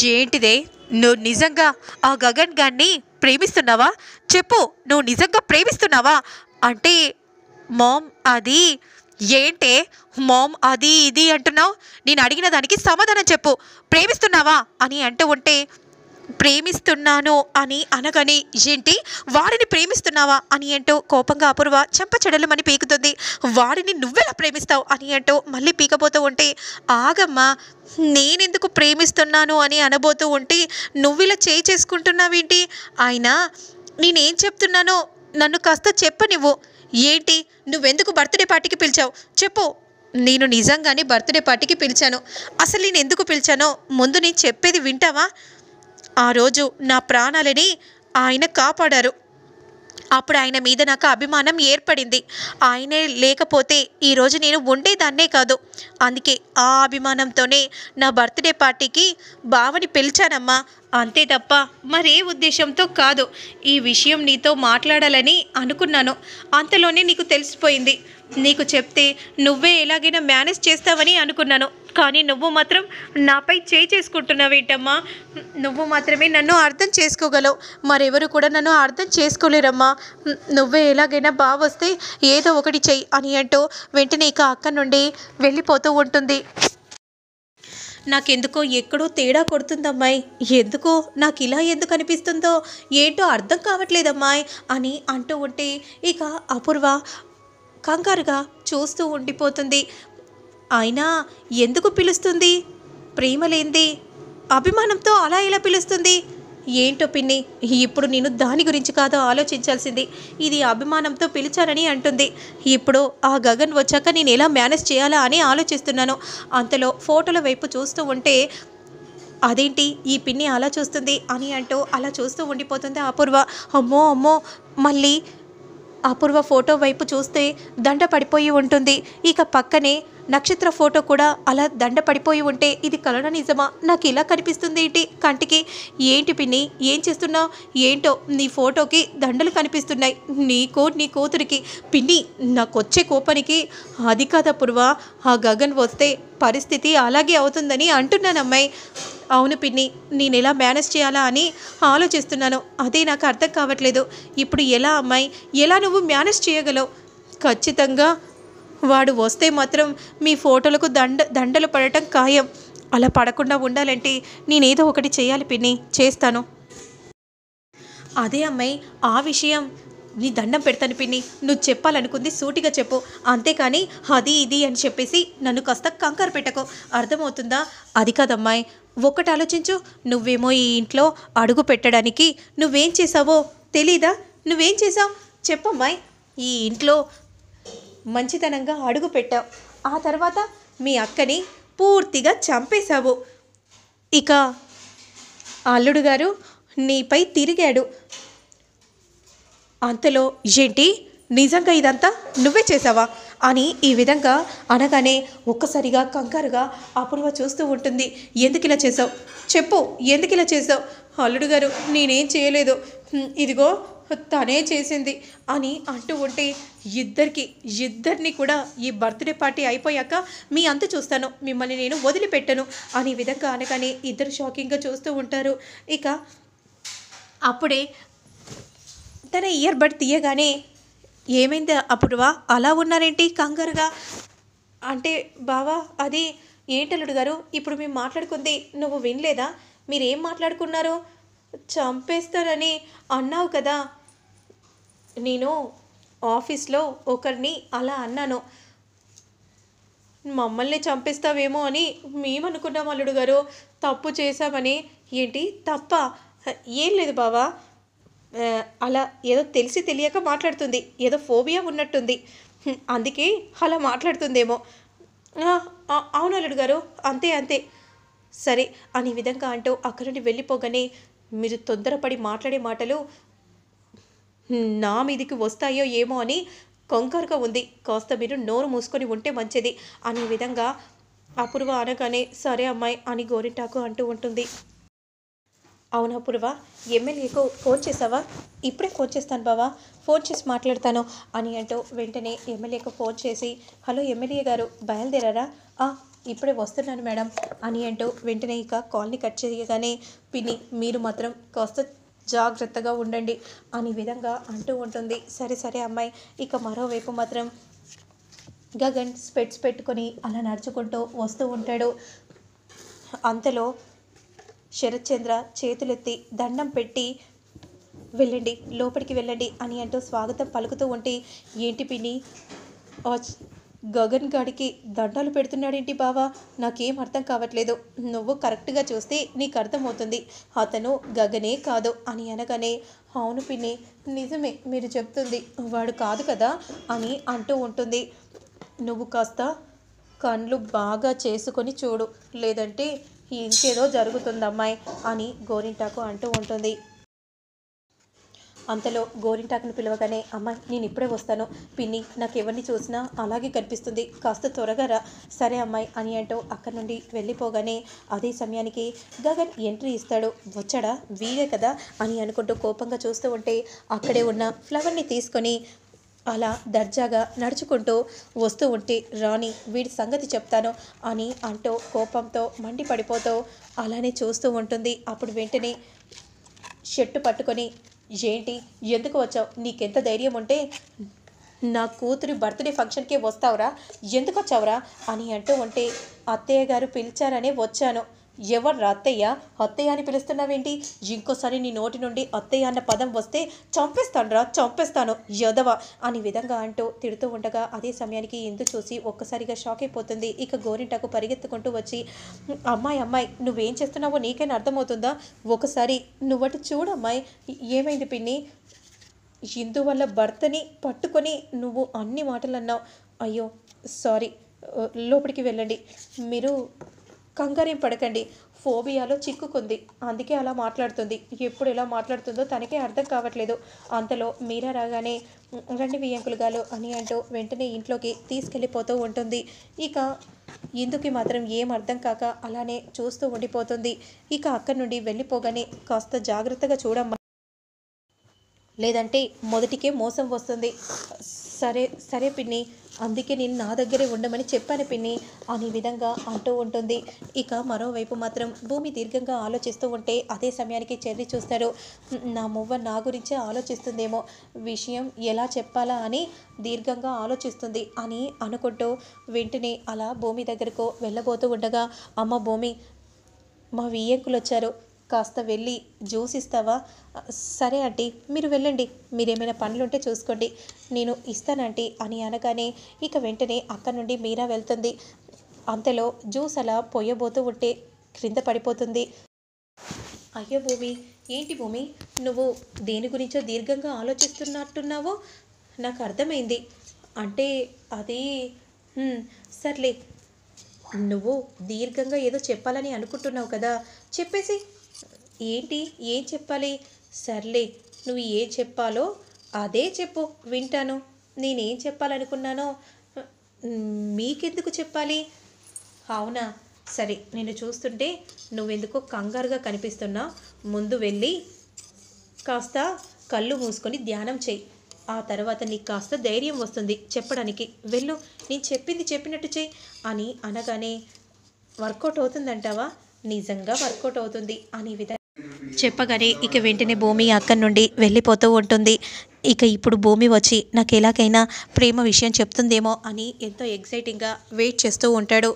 ఏంటిదే? నువ్వు నిజంగా ఆ గగన్ గారిని ప్రేమిస్తున్నావా? చెప్పు, నువ్వు నిజంగా ప్రేమిస్తున్నావా? అంటే మామ్ అది ఏంటే? మామ్ అది ఇది అంటున్నావు. నేను అడిగిన దానికి సమాధానం చెప్పు. ప్రేమిస్తున్నావా అని అంటూ ఉంటే, ప్రేమిస్తున్నాను అని అనగానే, ఏంటి వాడిని ప్రేమిస్తున్నావా అని అంటూ కోపంగా అపూర్వ చెంపచెడలమని పీకుతుంది. వాడిని నువ్వెలా ప్రేమిస్తావు అని అంటూ మళ్ళీ పీకబోతూ ఉంటే, ఆగమ్మా, నేనెందుకు ప్రేమిస్తున్నాను అని అనబోతూ ఉంటే నువ్విలా చేయి చేసుకుంటున్నావేంటి? అయినా నేనేం చెప్తున్నానో నన్ను కాస్త చెప్పనివ్వు. ఏంటి, నువ్వెందుకు బర్త్డే పార్టీకి పిలిచావు చెప్పు. నేను నిజంగానే బర్త్డే పార్టీకి పిలిచాను. అసలు నేను ఎందుకు పిలిచానో ముందు నేను చెప్పేది వింటావా? ఆ రోజు నా ప్రాణాలని ఆయన కాపాడారు. అప్పుడు ఆయన మీద నాకు అభిమానం ఏర్పడింది. ఆయనే లేకపోతే ఈరోజు నేను ఉండేదాన్నే కాదు. అందుకే ఆ అభిమానంతోనే నా బర్త్డే పార్టీకి బావని పిలిచానమ్మా. అంతే తప్ప మరే ఉద్దేశంతో కాదు. ఈ విషయం నీతో మాట్లాడాలని అనుకున్నాను. అంతలోనే నీకు తెలిసిపోయింది. నీకు చెప్తే నువ్వే ఎలాగైనా మేనేజ్ చేస్తావని అనుకున్నాను. కానీ నువ్వు మాత్రం నాపై చేయి చేసుకుంటున్నావేంటమ్మా? నువ్వు మాత్రమే నన్ను అర్థం చేసుకోగలవు. మరెవరు కూడా నన్ను అర్థం చేసుకోలేరమ్మా. నువ్వే ఎలాగైనా బావొస్తే ఏదో ఒకటి చెయ్యి అని అంటూ వెంటనే ఇక అక్కడి నుండి వెళ్ళిపోతూ ఉంటుంది. నాకెందుకో ఎక్కడో తేడా కొడుతుందమ్మాయి. ఎందుకో నాకు ఇలా ఎందుకు అనిపిస్తుందో ఏంటో అర్థం కావట్లేదమ్మాయి అని అంటూ ఉంటే ఇక అపూర్వ కంగారుగా చూస్తూ ఉండిపోతుంది. అయినా ఎందుకు పిలుస్తుంది? ప్రేమ లేంది అభిమానంతో అలా ఎలా పిలుస్తుంది? ఏంటో పిన్ని, ఇప్పుడు నేను దాని గురించి కాదు ఆలోచించాల్సింది. ఇది అభిమానంతో పిలిచానని అంటుంది. ఇప్పుడు ఆ గగన్ వచ్చాక నేను ఎలా మేనేజ్ చేయాలా అని ఆలోచిస్తున్నాను. అంతలో ఫోటోల వైపు చూస్తూ ఉంటే, అదేంటి ఈ పిన్ని అలా చూస్తుంది అని అంటూ అలా చూస్తూ ఉండిపోతుంది అపూర్వ. అమ్మో అమ్మో, మళ్ళీ అపూర్వ ఫోటో వైపు చూస్తే దండ పడిపోయి ఉంటుంది. ఇక పక్కనే నక్షత్ర ఫోటో కూడా అలా దండ పడిపోయి ఉంటే, ఇది కలన నిజమా? నాకు ఇలా కనిపిస్తుంది ఏంటి కంటికి? ఏంటి పిన్ని, ఏం చేస్తున్నావు? ఏంటో నీ ఫోటోకి దండలు కనిపిస్తున్నాయి, నీకు నీ కూతురికి. పిన్ని, నాకొచ్చే కోపానికి అది కాదు అపూర్వ, ఆ గగన్ వస్తే పరిస్థితి అలాగే అవుతుందని అంటున్నానమ్మాయి. అవును పిన్ని, నేను ఎలా మేనేజ్ చేయాలా అని ఆలోచిస్తున్నాను. అదే నాకు అర్థం కావట్లేదు. ఇప్పుడు ఎలా అమ్మాయి, ఎలా నువ్వు మేనేజ్ చేయగలవు? ఖచ్చితంగా వాడు వస్తే మాత్రం మీ ఫోటోలకు దండలు పడటం ఖాయం. అలా పడకుండా ఉండాలంటే నేనేదో ఒకటి చేయాలి పిన్ని, చేస్తాను. అదే అమ్మాయి, ఆ విషయం నీ దండం పెడతాను పిన్ని. నువ్వు చెప్పాలనుకుంది సూటిగా చెప్పు. అంతేకాని అది ఇది అని చెప్పేసి నన్ను కాస్త కంగారు పెట్టకు, అర్థమవుతుందా? అది కాదమ్మాయి, ఒక్కటి ఆలోచించు. నువ్వేమో ఈ ఇంట్లో అడుగు పెట్టడానికి నువ్వేం చేసావో తెలీదా? నువ్వేం చేసావు చెప్పమ్మాయి? ఈ ఇంట్లో మంచితనంగా అడుగు పెట్టావు. ఆ తర్వాత మీ అక్కని పూర్తిగా చంపేశావు. ఇక అల్లుడు గారు నీపై తిరిగాడు. అంతలో ఏంటి, నిజంగా ఇదంతా నువ్వే చేసావా అని ఈ విధంగా అనగానే ఒక్కసారిగా కంగారుగా అపూర్వ చూస్తూ ఉంటుంది. ఎందుకు ఇలా చేసావు చెప్పు, ఎందుకు ఇలా చేసావు? అల్లుడు గారు నేనేం చేయలేదు, ఇదిగో తనే చేసింది అని అంటూ ఉంటే, ఇద్దరిని కూడా ఈ బర్త్డే పార్టీ అయిపోయాక మీ అంత చూస్తాను, మిమ్మల్ని నేను వదిలిపెట్టను అని విధంగా అనగానే ఇద్దరు షాకింగ్గా చూస్తూ ఉంటారు. ఇక అప్పుడే తన ఇయర్ బడ్ తీయగానే, ఏమైంది అపూర్వ అలా ఉన్నారేంటి కంగారుగా అంటే, బావా అది ఏంటల్లుడు గారు, ఇప్పుడు మేము మాట్లాడుకుంది నువ్వు వినలేదా? మీరేం మాట్లాడుకున్నారు? చంపేస్తారని అన్నావు కదా. నేను ఆఫీస్లో ఒకరిని అలా అన్నాను. మమ్మల్ని చంపేస్తావేమో అని మేము అనుకున్నాం అల్లుడు గారు, తప్పు చేశామని. ఏంటి తప్ప? ఏం లేదు బావా, అలా ఏదో తెలిసి తెలియక మాట్లాడుతుంది, ఏదో ఫోబియా ఉన్నట్టుంది, అందుకే అలా మాట్లాడుతుందేమో. అవును అల్లుడు గారు, అంతే అంతే సరే అని విధంగా అంటూ అక్కడి నుండి వెళ్ళిపోగానే, మీరు తొందరపడి మాట్లాడే మాటలు నా మీదికి వస్తాయో ఏమో అని కంగారుగా ఉంది, కాస్త మీరు నోరు మూసుకొని ఉంటే మంచిది అనే విధంగా అపూర్వ అనగానే, సరే అమ్మాయి అని గోరింటాకు అంటూ ఉంటుంది. అవును అపూర్వ, ఎమ్మెల్యేకు ఫోన్ చేసావా? ఇప్పుడే ఫోన్ చేస్తాను బావా, ఫోన్ చేసి మాట్లాడతాను అని అంటూ వెంటనే ఎమ్మెల్యేకు ఫోన్ చేసి, హలో ఎమ్మెల్యే గారు బయలుదేరారా? ఇప్పుడే వస్తున్నాను మేడం అని అంటూ వెంటనే ఇక కాల్ని కట్ చేయగానే పిన్ని మీరు మాత్రం కాస్త జాగ్రత్తగా ఉండండి అని విధంగా అంటూ ఉంటుంది. సరే సరే అమ్మాయి. ఇక మరోవైపు మాత్రం గగన్ స్పెట్స్ పెట్టుకొని అలా నడుచుకుంటూ వస్తూ ఉంటాడు. అంతలో శరత్చంద్ర చేతులెత్తి దండం పెట్టి వెళ్ళండి లోపలికి వెళ్ళండి అని అంటూ స్వాగతం పలుకుతూ ఉంటే ఏంటి పిన్ని గగన్ గాడికి దండాలు పెడుతున్నాడేంటి బావా, నాకేం అర్థం కావట్లేదు. నువ్వు కరెక్ట్గా చూస్తే నీకు అర్థమవుతుంది అతను గగనే కాదు అని అనగానే అవును పిన్ని నిజమే మీరు చెప్తుంది వాడు కాదు కదా అని అంటూ ఉంటుంది. నువ్వు కాస్త కళ్ళు బాగా చేసుకొని చూడు లేదంటే ఇంకేదో జరుగుతుంది అమ్మాయి అని గోరింటాకు అంటూ ఉంటుంది. అంతలో గోరింటాకును పిలవగానే అమ్మాయి నేను ఇప్పుడే వస్తాను పిన్ని నాకు ఎవరిని చూసినా అలాగే కనిపిస్తుంది కాస్త త్వరగా రా. సరే అమ్మాయి అని అంటూ అక్కడి నుండి వెళ్ళిపోగానే అదే సమయానికి గగన్ ఎంట్రీ ఇస్తాడు. వచ్చాడా వీడే కదా అని అనుకుంటూ కోపంగా చూస్తూ ఉంటే అక్కడే ఉన్న ఫ్లవర్ని తీసుకొని అలా దర్జాగా నడుచుకుంటూ వస్తూ ఉంటే రాణి వీడి సంగతి చెప్తాను అని అంటూ కోపంతో మండిపడిపోతూ అలానే చూస్తూ ఉంటుంది. అప్పుడు వెంటనే షర్టు పట్టుకొని ఏంటి ఎందుకు వచ్చావు, నీకెంత ధైర్యం ఉంటే నా కూతురి బర్త్డే ఫంక్షన్కే వస్తావురా, ఎందుకు వచ్చావురా అని అంటూ ఉంటే అత్తయ్య గారు పిలిచారనే వచ్చాను. ఎవర్రా అత్తయ్య, అత్తయ్య అని పిలుస్తున్నావేంటి, ఇంకోసారి నీ నోటి నుండి అత్తయ్య అన్న పదం వస్తే చంపేస్తానురా చంపేస్తాను యదవ అని విధంగా అంటూ తిడుతూ ఉండగా అదే సమయానికి ఇందు చూసి ఒక్కసారిగా షాక్ అయిపోతుంది. ఇక గోరింటకు పరిగెత్తుకుంటూ వచ్చి అమ్మాయి అమ్మాయి నువ్వేం చేస్తున్నావో నీకైనా అర్థమవుతుందా, ఒకసారి నువ్వటి చూడమ్మాయి. ఏమైంది పిన్ని, ఇందు వల్ల భర్తని పట్టుకొని నువ్వు అన్ని మాటలు అన్నావు. అయ్యో సారీ, లోపలికి వెళ్ళండి. మీరు కంగారేం పడకండి, ఫోబియాలో చిక్కుకుంది అందుకే అలా మాట్లాడుతుంది. ఎప్పుడు ఎలా మాట్లాడుతుందో తనకే అర్థం కావట్లేదు. అంతలో మీరా రాగానే రండి వియ్యంకులు గారు అని అంటూ వెంటనే ఇంట్లోకి తీసుకెళ్ళిపోతూ ఉంటుంది. ఇక ఇందుకి మాత్రం ఏం అర్థం కాక అలానే చూస్తూ ఉండిపోతుంది. ఇక అక్కడి నుండి వెళ్ళిపోగానే కాస్త జాగ్రత్తగా చూడమ్మా లేదంటే మొదటికే మోసం వస్తుంది. సరే సరే పిన్ని, అందుకే నేను నా దగ్గరే ఉండమని చెప్పాను పిన్ని అనే విధంగా అంటూ ఉంటుంది. ఇక మరోవైపు మాత్రం భూమి దీర్ఘంగా ఆలోచిస్తూ ఉంటే అదే సమయానికి చెర్రి చూస్తాడు. నా మువ్వ నా గురించే ఆలోచిస్తుందేమో, విషయం ఎలా చెప్పాలా అని దీర్ఘంగా ఆలోచిస్తుంది అని అనుకుంటూ వెంటనే అలా భూమి దగ్గరకు వెళ్ళబోతూ ఉండగా అమ్మ భూమి మా వియ్యంకులు వచ్చారు, కాస్త వెళ్ళి జ్యూస్ ఇస్తావా. సరే ఆంటీ మీరు వెళ్ళండి, మీరేమైనా పనులుంటే చూసుకోండి నేను ఇస్తానంటీ అని అనగానే ఇక వెంటనే అక్కడి నుండి మీరా వెళ్తుంది. అంతలో జ్యూస్ అలా పొయ్యబోతూ ఉంటే క్రింద పడిపోతుంది. అయ్యో భూమి ఏంటి భూమి, నువ్వు దేని గురించో దీర్ఘంగా ఆలోచిస్తున్నట్టున్నావో నాకు అర్థమైంది. అంటే అది సర్లే, నువ్వు దీర్ఘంగా ఏదో చెప్పాలని అనుకుంటున్నావు కదా, చెప్పేసి ఏంటి ఏం చెప్పాలి. సర్లే నువ్వు ఏం చెప్పాలో అదే చెప్పు వింటాను. నేనేం చెప్పాలనుకున్నానో మీకెందుకు చెప్పాలి. అవునా సరే, నేను చూస్తుంటే నువ్వెందుకో కంగారుగా కనిపిస్తున్నా, ముందు వెళ్ళి కాస్త కళ్ళు మూసుకొని ధ్యానం చెయ్యి, ఆ తర్వాత నీకు కాస్త ధైర్యం వస్తుంది చెప్పడానికి. వెళ్ళు, నేను చెప్పింది చెప్పినట్టు చెయ్యి అని అనగానే వర్కౌట్ అవుతుందంటావా, నిజంగా వర్కౌట్ అవుతుంది అని విధంగా చెప్పగానే ఇక వెంటనే భూమి అక్కడి నుండి వెళ్ళిపోతూ ఉంటుంది. ఇక ఇప్పుడు భూమి వచ్చి నాకు ఎలాగైనా ప్రేమ విషయం చెప్తుందేమో అని ఎంతో ఎక్సైటింగ్గా వెయిట్ చేస్తూ ఉంటాడు.